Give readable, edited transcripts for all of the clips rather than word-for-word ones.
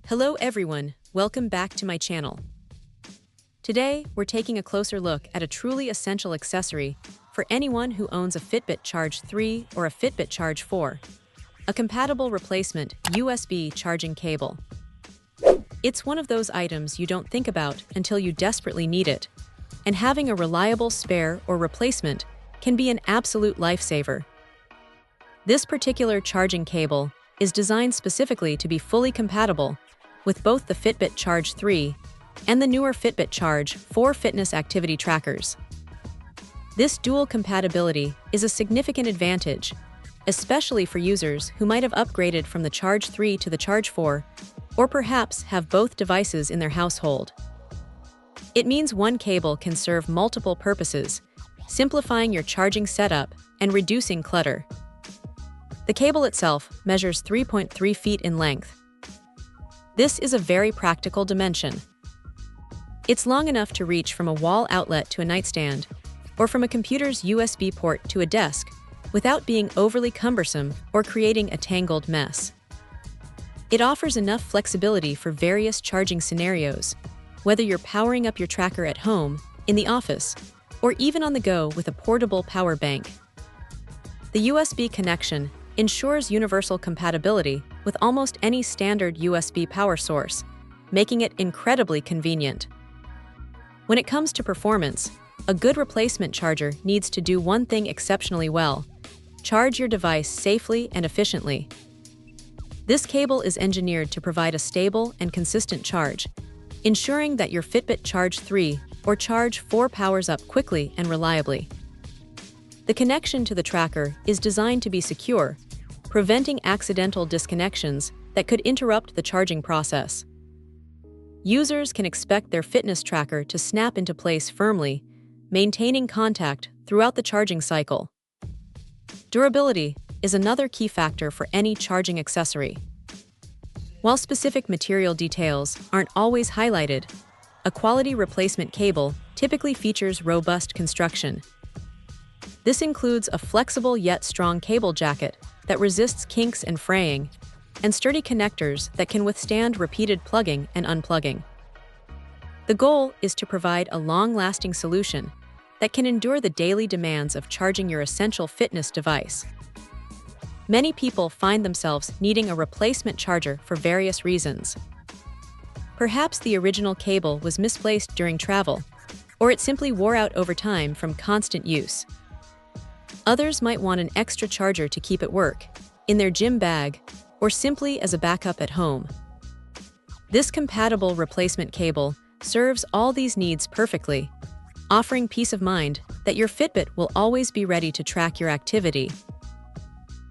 Hello everyone, welcome back to my channel. Today, we're taking a closer look at a truly essential accessory for anyone who owns a Fitbit Charge 3 or a Fitbit Charge 4, a compatible replacement USB charging cable. It's one of those items you don't think about until you desperately need it, and having a reliable spare or replacement can be an absolute lifesaver. This particular charging cable is designed specifically to be fully compatible with both the Fitbit Charge 3 and the newer Fitbit Charge 4 fitness activity trackers. This dual compatibility is a significant advantage, especially for users who might have upgraded from the Charge 3 to the Charge 4, or perhaps have both devices in their household. It means one cable can serve multiple purposes, simplifying your charging setup and reducing clutter. The cable itself measures 3.3 feet in length. This is a very practical dimension. It's long enough to reach from a wall outlet to a nightstand, or from a computer's USB port to a desk, without being overly cumbersome or creating a tangled mess. It offers enough flexibility for various charging scenarios, whether you're powering up your tracker at home, in the office, or even on the go with a portable power bank. The USB connection ensures universal compatibility with almost any standard USB power source, making it incredibly convenient. When it comes to performance, a good replacement charger needs to do one thing exceptionally well: charge your device safely and efficiently. This cable is engineered to provide a stable and consistent charge, ensuring that your Fitbit Charge 3 or Charge 4 powers up quickly and reliably. The connection to the tracker is designed to be secure, preventing accidental disconnections that could interrupt the charging process. Users can expect their fitness tracker to snap into place firmly, maintaining contact throughout the charging cycle. Durability is another key factor for any charging accessory. While specific material details aren't always highlighted, a quality replacement cable typically features robust construction. This includes a flexible yet strong cable jacket that resists kinks and fraying, and sturdy connectors that can withstand repeated plugging and unplugging. The goal is to provide a long-lasting solution that can endure the daily demands of charging your essential fitness device. Many people find themselves needing a replacement charger for various reasons. Perhaps the original cable was misplaced during travel, or it simply wore out over time from constant use. Others might want an extra charger to keep at work, in their gym bag, or simply as a backup at home. This compatible replacement cable serves all these needs perfectly, offering peace of mind that your Fitbit will always be ready to track your activity.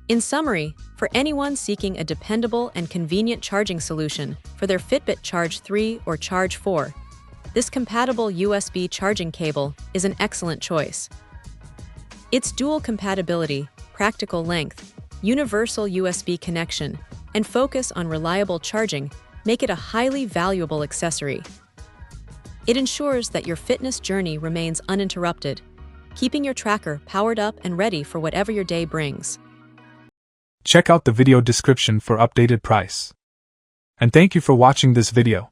In summary, for anyone seeking a dependable and convenient charging solution for their Fitbit Charge 3 or Charge 4, this compatible USB charging cable is an excellent choice. Its dual compatibility, practical length, universal USB connection, and focus on reliable charging make it a highly valuable accessory. It ensures that your fitness journey remains uninterrupted, keeping your tracker powered up and ready for whatever your day brings. Check out the video description for updated price. And thank you for watching this video.